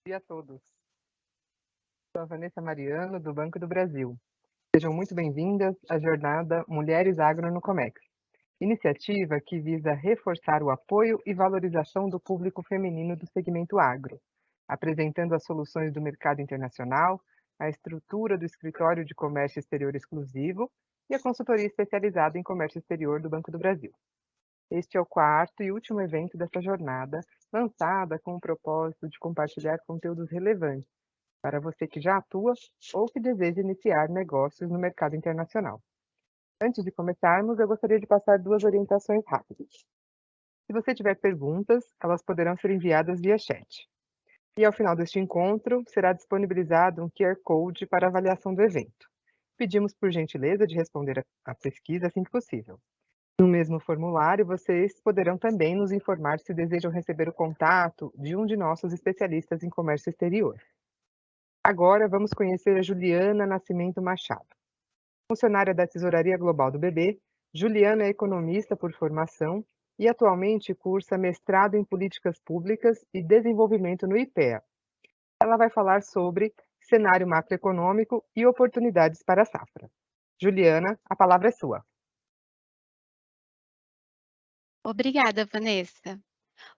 Dia a todos. Sou a Vanessa Mariano, do Banco do Brasil. Sejam muito bem-vindas à jornada Mulheres Agro no Comex, iniciativa que visa reforçar o apoio e valorização do público feminino do segmento agro, apresentando as soluções do mercado internacional, a estrutura do Escritório de Comércio Exterior Exclusivo e a consultoria especializada em comércio exterior do Banco do Brasil. Este é o quarto e último evento dessa jornada, lançada com o propósito de compartilhar conteúdos relevantes para você que já atua ou que deseja iniciar negócios no mercado internacional. Antes de começarmos, eu gostaria de passar duas orientações rápidas. Se você tiver perguntas, elas poderão ser enviadas via chat. E ao final deste encontro, será disponibilizado um QR Code para avaliação do evento. Pedimos por gentileza de responder a pesquisa assim que possível. No mesmo formulário, vocês poderão também nos informar se desejam receber o contato de um de nossos especialistas em comércio exterior. Agora vamos conhecer a Juliana Nascimento Machado. Funcionária da Tesouraria Global do BB, Juliana é economista por formação e atualmente cursa mestrado em Políticas Públicas e Desenvolvimento no IPEA. Ela vai falar sobre cenário macroeconômico e oportunidades para a safra. Juliana, a palavra é sua. Obrigada, Vanessa.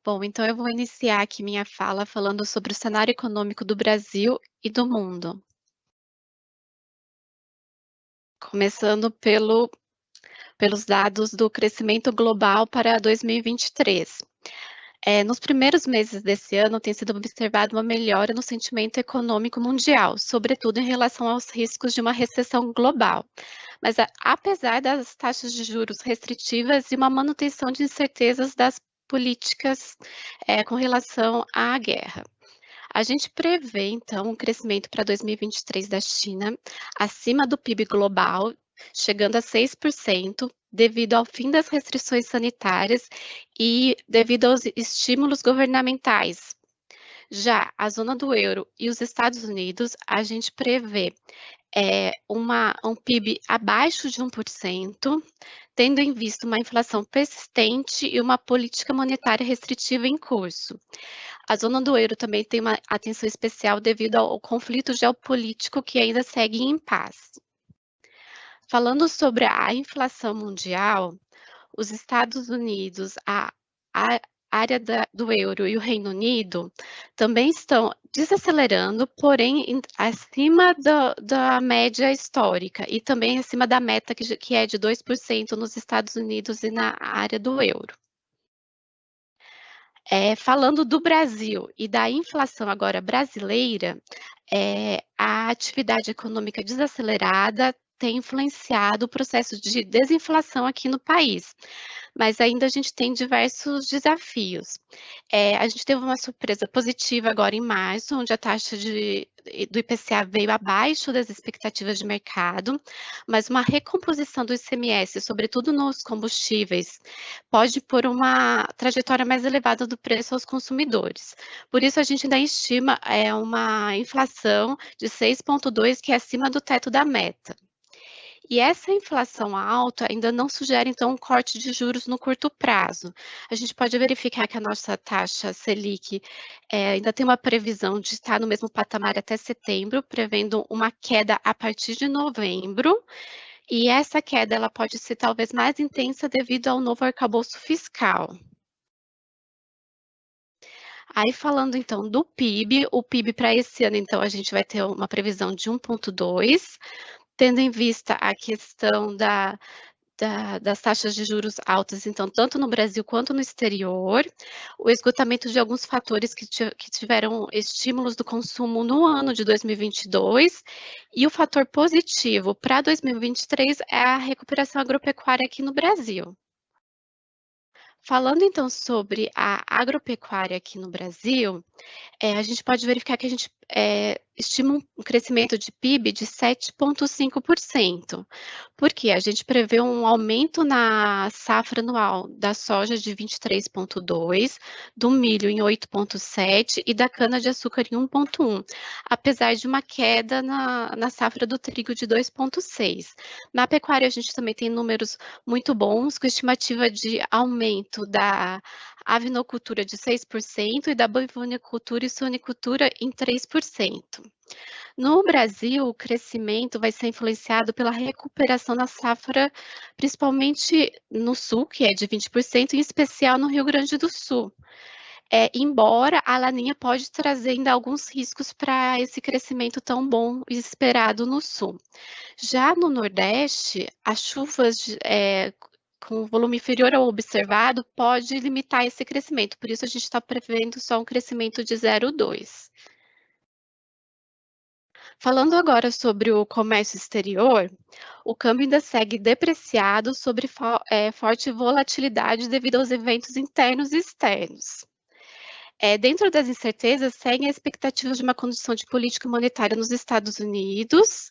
Bom, então eu vou iniciar aqui minha fala falando sobre o cenário econômico do Brasil e do mundo. Começando pelos dados do crescimento global para 2023. Nos primeiros meses desse ano, tem sido observada uma melhora no sentimento econômico mundial, sobretudo em relação aos riscos de uma recessão global. Mas, apesar das taxas de juros restritivas e uma manutenção de incertezas das políticas, com relação à guerra. A gente prevê, então, um crescimento para 2023 da China acima do PIB global, chegando a 6%, devido ao fim das restrições sanitárias e devido aos estímulos governamentais. Já a zona do euro e os Estados Unidos, a gente prevê um PIB abaixo de 1%, tendo em vista uma inflação persistente e uma política monetária restritiva em curso. A zona do euro também tem uma atenção especial devido ao conflito geopolítico que ainda segue em impasse. Falando sobre a inflação mundial, os Estados Unidos, a área do euro e o Reino Unido também estão desacelerando, porém acima da média histórica e também acima da meta que é de 2% nos Estados Unidos e na área do euro. Falando do Brasil e da inflação agora brasileira, a atividade econômica desacelerada tem influenciado o processo de desinflação aqui no país, mas ainda a gente tem diversos desafios. A gente teve uma surpresa positiva agora em março, onde a taxa do IPCA veio abaixo das expectativas de mercado, mas uma recomposição do ICMS, sobretudo nos combustíveis, pode pôr uma trajetória mais elevada do preço aos consumidores. Por isso, a gente ainda estima uma inflação de 6,2%, que é acima do teto da meta. E essa inflação alta ainda não sugere, então, um corte de juros no curto prazo. A gente pode verificar que a nossa taxa Selic ainda tem uma previsão de estar no mesmo patamar até setembro, prevendo uma queda a partir de novembro. E essa queda ela pode ser talvez mais intensa devido ao novo arcabouço fiscal. Aí falando então do PIB, o PIB para esse ano, então, a gente vai ter uma previsão de 1,2, tendo em vista a questão das taxas de juros altas, então, tanto no Brasil quanto no exterior, o esgotamento de alguns fatores que tiveram estímulos do consumo no ano de 2022, e o fator positivo para 2023 é a recuperação agropecuária aqui no Brasil. Falando então sobre a agropecuária aqui no Brasil, a gente pode verificar que a gente estima um crescimento de PIB de 7,5%, porque a gente prevê um aumento na safra anual da soja de 23,2%, do milho em 8,7% e da cana-de-açúcar em 1,1%, apesar de uma queda na safra do trigo de 2,6%. Na pecuária, a gente também tem números muito bons, com estimativa de aumento da avinocultura de 6% e da bovinocultura e suinicultura em 3%. No Brasil, o crescimento vai ser influenciado pela recuperação na safra, principalmente no sul, que é de 20%, em especial no Rio Grande do Sul. Embora a Laninha pode trazer ainda alguns riscos para esse crescimento tão bom e esperado no sul. Já no Nordeste, as chuvas com volume inferior ao observado pode limitar esse crescimento, por isso a gente está prevendo só um crescimento de 0,2. Falando agora sobre o comércio exterior, o câmbio ainda segue depreciado sobre forte volatilidade devido aos eventos internos e externos. Dentro das incertezas, seguem a expectativa de uma condição de política monetária nos Estados Unidos,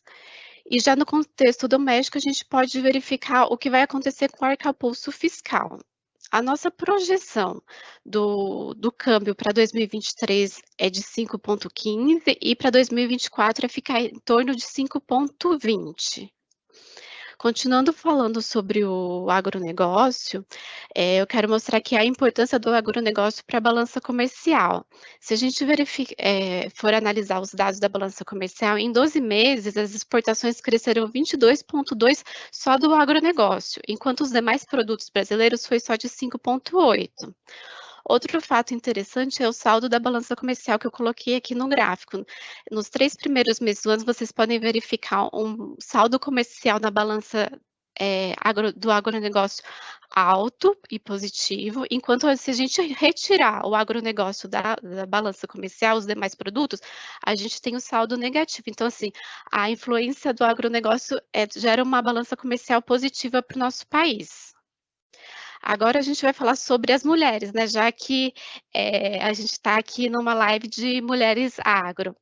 e já no contexto doméstico, a gente pode verificar o que vai acontecer com o arcabouço fiscal. A nossa projeção do câmbio para 2023 é de 5,15 e para 2024 é ficar em torno de 5,20. Continuando falando sobre o agronegócio, eu quero mostrar aqui a importância do agronegócio para a balança comercial. Se a gente for analisar os dados da balança comercial, em 12 meses as exportações cresceram 22,2 só do agronegócio, enquanto os demais produtos brasileiros foi só de 5,8. Outro fato interessante é o saldo da balança comercial que eu coloquei aqui no gráfico. Nos 3 primeiros meses do ano, vocês podem verificar um saldo comercial na balança do agronegócio alto e positivo, enquanto se a gente retirar o agronegócio da balança comercial, os demais produtos, a gente tem o saldo negativo. Então, assim, a influência do agronegócio gera uma balança comercial positiva para o nosso país. Agora a gente vai falar sobre as mulheres, né, já que a gente está aqui numa live de mulheres agro.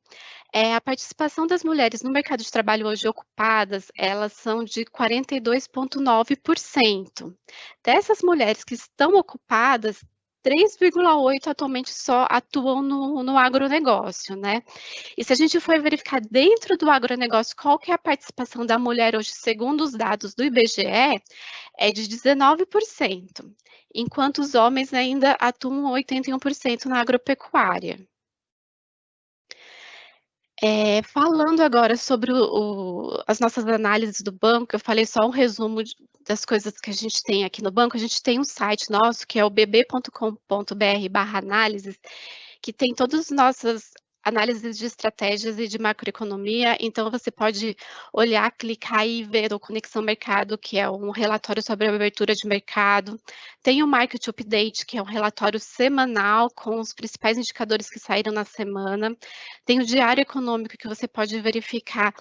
A participação das mulheres no mercado de trabalho hoje ocupadas, elas são de 42,9%. Dessas mulheres que estão ocupadas, 3,8 atualmente só atuam no agronegócio, né. E se a gente for verificar dentro do agronegócio qual que é a participação da mulher hoje, segundo os dados do IBGE, é de 19%, enquanto os homens ainda atuam 81% na agropecuária. Falando agora sobre as nossas análises do banco, eu falei só um resumo das coisas que a gente tem aqui no banco. A gente tem um site nosso, que é o bb.com.br/análises, que tem todas as nossas análises de estratégias e de macroeconomia. Então, você pode olhar, clicar e ver o Conexão Mercado, que é um relatório sobre a abertura de mercado. Tem o Market Update, que é um relatório semanal com os principais indicadores que saíram na semana. Tem o Diário Econômico, que você pode verificar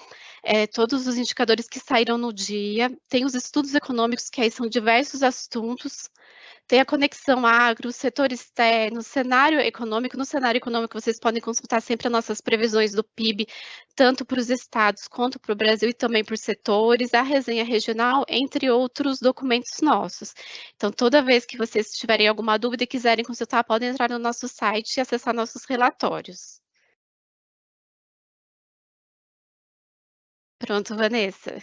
todos os indicadores que saíram no dia. Tem os estudos econômicos, que aí são diversos assuntos. Tem a conexão agro, setor externo, cenário econômico. No cenário econômico, vocês podem consultar sempre as nossas previsões do PIB, tanto para os estados quanto para o Brasil e também por setores, a resenha regional, entre outros documentos nossos. Então, toda vez que vocês tiverem alguma dúvida e quiserem consultar, podem entrar no nosso site e acessar nossos relatórios. Pronto, Vanessa.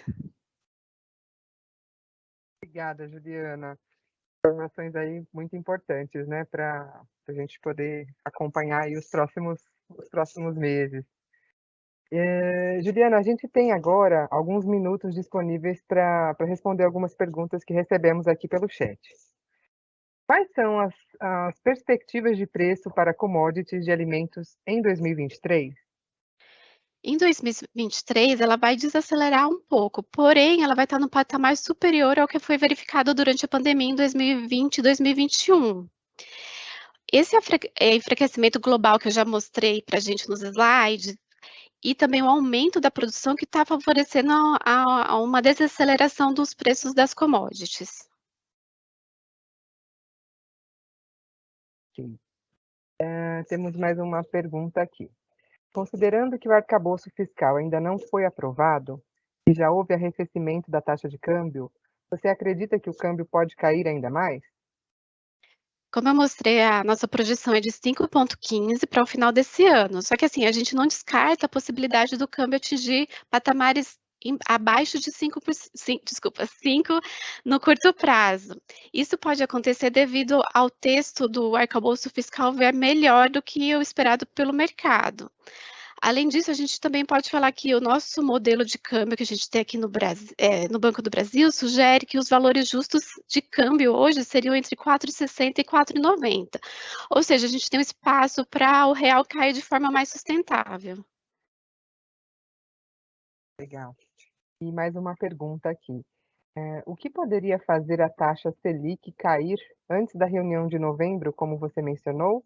Obrigada, Juliana. Informações aí muito importantes, né, para a gente poder acompanhar aí os próximos meses. Juliana, a gente tem agora alguns minutos disponíveis para responder algumas perguntas que recebemos aqui pelo chat. Quais são as perspectivas de preço para commodities de alimentos em 2023? Em 2023, ela vai desacelerar um pouco, porém, ela vai estar no patamar superior ao que foi verificado durante a pandemia em 2020 e 2021. Esse enfraquecimento global que eu já mostrei para a gente nos slides, e também o aumento da produção que está favorecendo a uma desaceleração dos preços das commodities. Sim. Temos mais uma pergunta aqui. Considerando que o arcabouço fiscal ainda não foi aprovado e já houve arrefecimento da taxa de câmbio, você acredita que o câmbio pode cair ainda mais? Como eu mostrei, a nossa projeção é de 5,15 para o final desse ano. Só que assim, a gente não descarta a possibilidade do câmbio atingir patamares abaixo de 5 no curto prazo. Isso pode acontecer devido ao texto do arcabouço fiscal ver melhor do que o esperado pelo mercado. Além disso, a gente também pode falar que o nosso modelo de câmbio que a gente tem aqui no Banco do Brasil sugere que os valores justos de câmbio hoje seriam entre 4,60 e 4,90. Ou seja, a gente tem um espaço para o real cair de forma mais sustentável. Legal. E mais uma pergunta aqui. O que poderia fazer a taxa Selic cair antes da reunião de novembro, como você mencionou?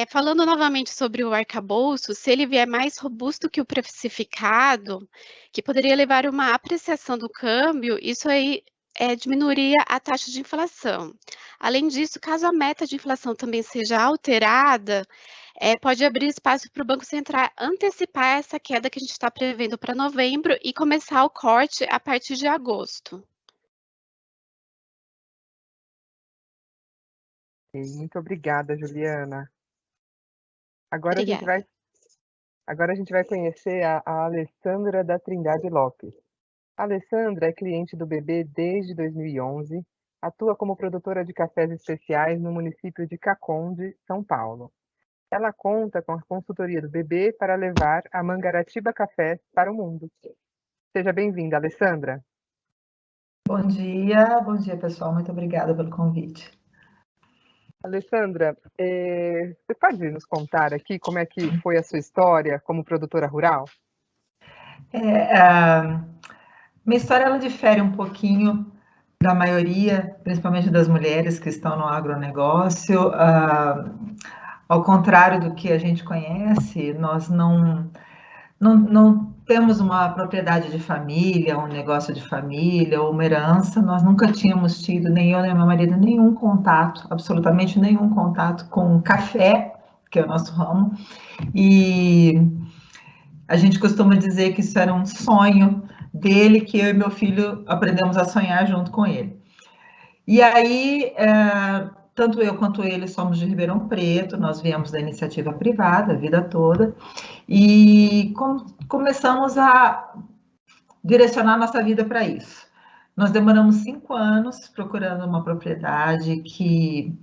Falando novamente sobre o arcabouço, se ele vier mais robusto que o precificado, que poderia levar a uma apreciação do câmbio, isso aí diminuiria a taxa de inflação. Além disso, caso a meta de inflação também seja alterada, pode abrir espaço para o Banco Central antecipar essa queda que a gente está prevendo para novembro e começar o corte a partir de agosto. Muito obrigada, Juliana. Agora Obrigada. a gente vai conhecer a Alessandra da Trindade Lopes. A Alessandra é cliente do BB desde 2011, atua como produtora de cafés especiais no município de Caconde, São Paulo. Ela conta com a consultoria do BB para levar a Mangaratiba Cafés para o mundo. Seja bem-vinda, Alessandra. Bom dia pessoal, muito obrigada pelo convite. Alessandra, você pode nos contar aqui como é que foi a sua história como produtora rural? Minha história ela difere um pouquinho da maioria, principalmente das mulheres que estão no agronegócio. Ao contrário do que a gente conhece, nós não temos uma propriedade de família, um negócio de família ou uma herança. Nós nunca tínhamos tido, nem eu nem meu marido, nenhum contato, absolutamente nenhum contato com café, que é o nosso ramo. E a gente costuma dizer que isso era um sonho dele, que eu e meu filho aprendemos a sonhar junto com ele. E aí, tanto eu quanto ele somos de Ribeirão Preto, nós viemos da iniciativa privada a vida toda, e começamos a direcionar nossa vida para isso. Nós demoramos 5 anos procurando uma propriedade que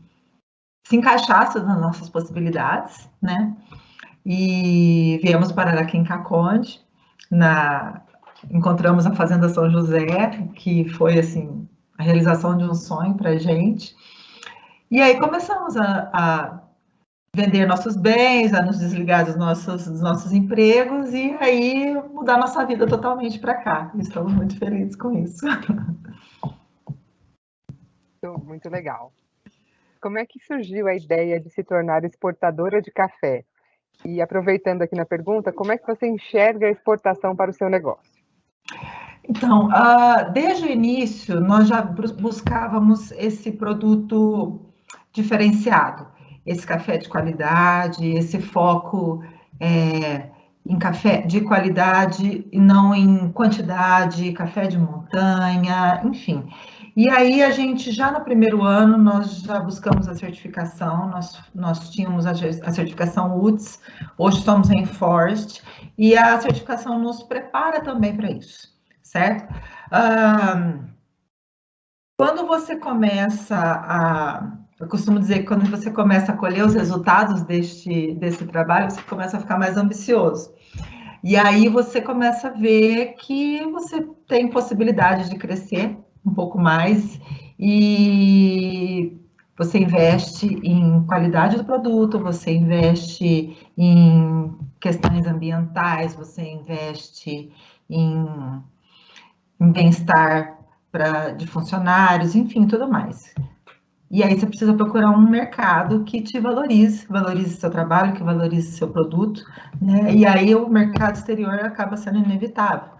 se encaixasse nas nossas possibilidades, né? E viemos parar aqui em Caconde, encontramos a Fazenda São José, que foi assim a realização de um sonho para a gente. E aí começamos a vender nossos bens, a nos desligar dos nossos empregos e aí mudar nossa vida totalmente para cá. Estamos muito felizes com isso. Muito legal. Como é que surgiu a ideia de se tornar exportadora de café? E aproveitando aqui na pergunta, como é que você enxerga a exportação para o seu negócio? Então, desde o início, nós já buscávamos esse produto diferenciado, esse café de qualidade, esse foco em café de qualidade e não em quantidade, café de montanha, enfim. E aí a gente, já no primeiro ano, nós já buscamos a certificação, nós tínhamos a certificação UTZ, hoje estamos em Forest, e a certificação nos prepara também para isso, certo? Quando você começa eu costumo dizer que quando você começa a colher os resultados desse trabalho, você começa a ficar mais ambicioso. E aí você começa a ver que você tem possibilidade de crescer um pouco mais e você investe em qualidade do produto, você investe em questões ambientais, você investe em bem-estar de funcionários, enfim, tudo mais. E aí você precisa procurar um mercado que te valorize seu trabalho, que valorize seu produto, né? E aí o mercado exterior acaba sendo inevitável,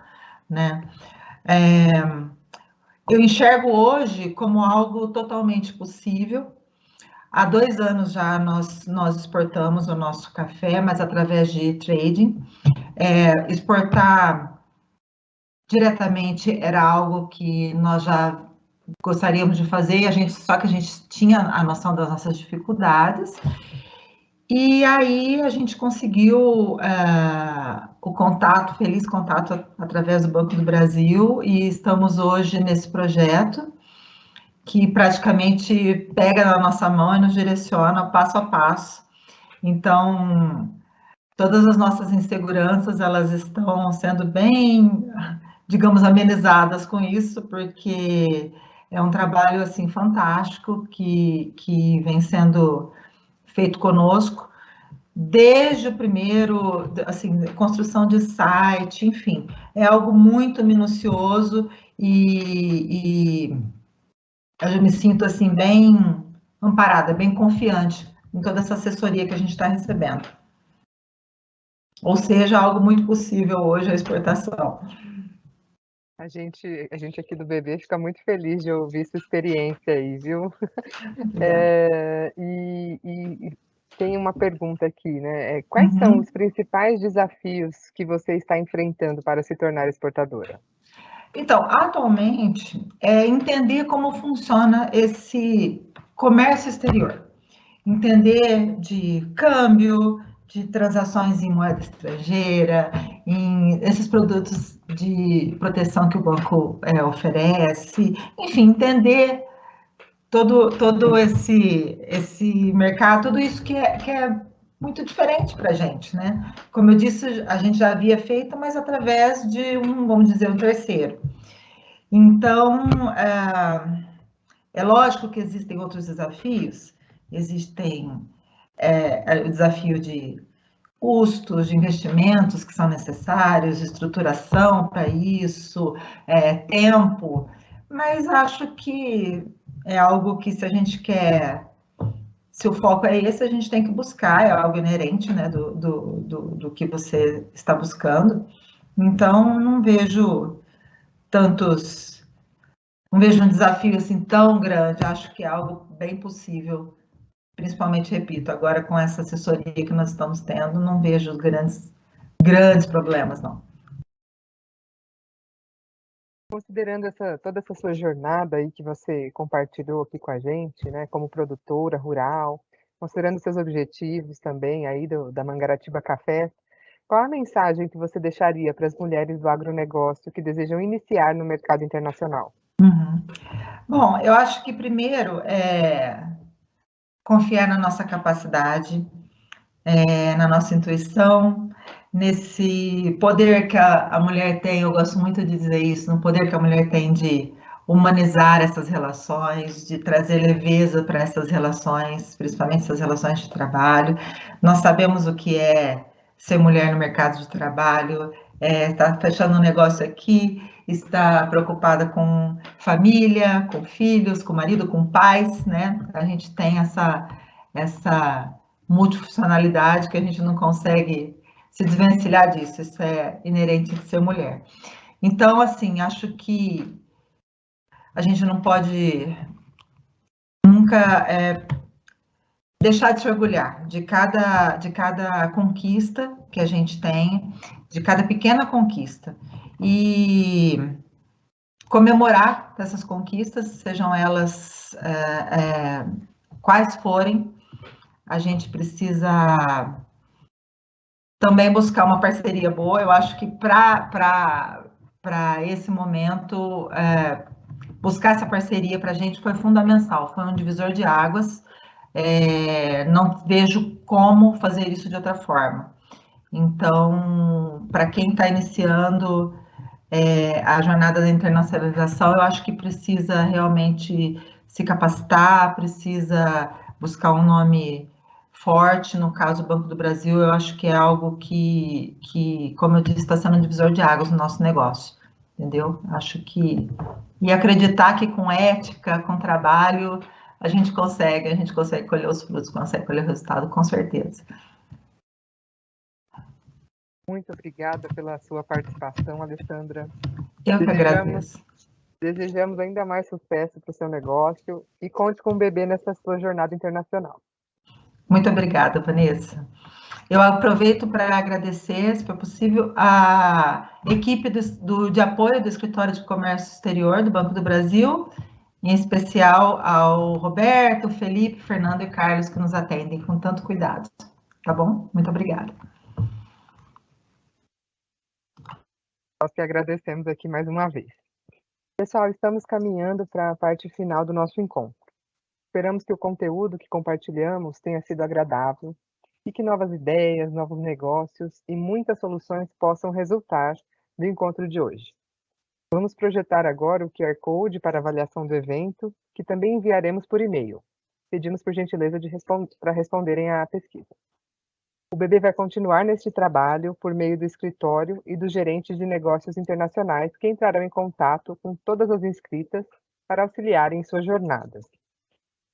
né? Eu enxergo hoje como algo totalmente possível. Há 2 anos já nós exportamos o nosso café, mas através de trading. Exportar diretamente era algo que nós já gostaríamos de fazer, só que a gente tinha a noção das nossas dificuldades. E aí a gente conseguiu o contato, feliz contato através do Banco do Brasil, e estamos hoje nesse projeto que praticamente pega na nossa mão e nos direciona passo a passo. Então, todas as nossas inseguranças, elas estão sendo bem, digamos, amenizadas com isso, porque é um trabalho, assim, fantástico que vem sendo feito conosco, desde o primeiro, assim, construção de site, enfim, é algo muito minucioso e eu me sinto, assim, bem amparada, bem confiante em toda essa assessoria que a gente está recebendo. Ou seja, algo muito possível hoje a exportação. A gente aqui do BB fica muito feliz de ouvir sua experiência aí, viu? E tem uma pergunta aqui, né? Quais são os principais desafios que você está enfrentando para se tornar exportadora? Então, atualmente, é entender como funciona esse comércio exterior. Entender de câmbio, de transações em moeda estrangeira, em esses produtos de proteção que o banco oferece, enfim, entender todo esse mercado, tudo isso que é muito diferente para a gente, né? Como eu disse, a gente já havia feito, mas através de vamos dizer, um terceiro. Então, é lógico que existem outros desafios, existem o desafio de custos, de investimentos que são necessários, estruturação para isso, tempo, mas acho que é algo que se a gente quer, se o foco é esse, a gente tem que buscar, é algo inerente, né, do que você está buscando. Então, não vejo um desafio assim tão grande, acho que é algo bem possível, principalmente, repito, agora com essa assessoria que nós estamos tendo, não vejo grandes problemas, não. Considerando toda essa sua jornada aí que você compartilhou aqui com a gente, né, como produtora rural, considerando seus objetivos também aí da Mangaratiba Café, qual a mensagem que você deixaria para as mulheres do agronegócio que desejam iniciar no mercado internacional? Bom, eu acho que primeiro é confiar na nossa capacidade, na nossa intuição, nesse poder que a mulher tem, eu gosto muito de dizer isso, no poder que a mulher tem de humanizar essas relações, de trazer leveza para essas relações, principalmente essas relações de trabalho. Nós sabemos o que é ser mulher no mercado de trabalho, está fechando um negócio aqui, está preocupada com família, com filhos, com marido, com pais, né? A gente tem essa multifuncionalidade que a gente não consegue se desvencilhar disso, isso é inerente de ser mulher. Então, assim, acho que a gente não pode nunca deixar de se orgulhar de cada conquista que a gente tem, de cada pequena conquista, e comemorar essas conquistas, sejam elas quais forem. A gente precisa também buscar uma parceria boa. Eu acho que para esse momento, buscar essa parceria para a gente foi fundamental, foi um divisor de águas. Não vejo como fazer isso de outra forma. Então, para quem está iniciando a jornada da internacionalização, eu acho que precisa realmente se capacitar, precisa buscar um nome forte. No caso do Banco do Brasil, eu acho que é algo que como eu disse, está sendo um divisor de águas no nosso negócio, entendeu? Acho que, e acreditar que com ética, com trabalho, a gente consegue colher os frutos, consegue colher o resultado, com certeza. Muito obrigada pela sua participação, Alessandra. Eu que agradeço. Desejamos ainda mais sucesso para o seu negócio e conte com o BB nessa sua jornada internacional. Muito obrigada, Vanessa. Eu aproveito para agradecer, se for possível, a equipe de apoio do Escritório de Comércio Exterior do Banco do Brasil, em especial ao Roberto, Felipe, Fernando e Carlos, que nos atendem com tanto cuidado. Tá bom? Muito obrigada. Nós que agradecemos aqui mais uma vez. Pessoal, estamos caminhando para a parte final do nosso encontro. Esperamos que o conteúdo que compartilhamos tenha sido agradável e que novas ideias, novos negócios e muitas soluções possam resultar do encontro de hoje. Vamos projetar agora o QR Code para avaliação do evento, que também enviaremos por e-mail. Pedimos por gentileza para responderem à pesquisa. O BB vai continuar neste trabalho por meio do escritório e dos gerentes de negócios internacionais que entrarão em contato com todas as inscritas para auxiliarem em suas jornadas.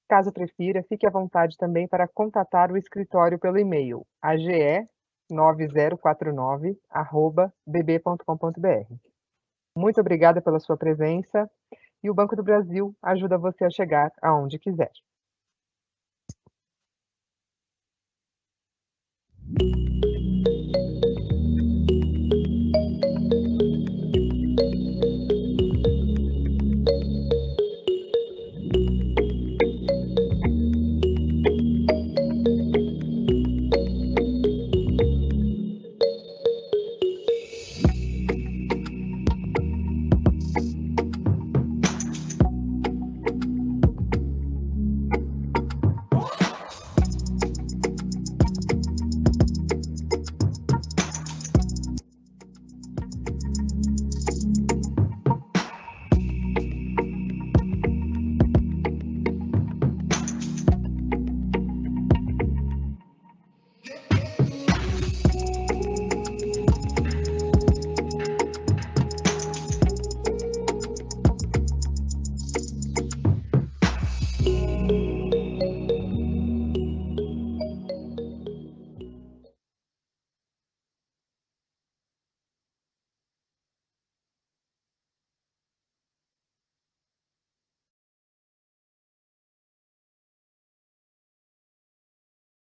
Caso prefira, fique à vontade também para contatar o escritório pelo e-mail age9049@bb.com.br. Muito obrigada pela sua presença e o Banco do Brasil ajuda você a chegar aonde quiser.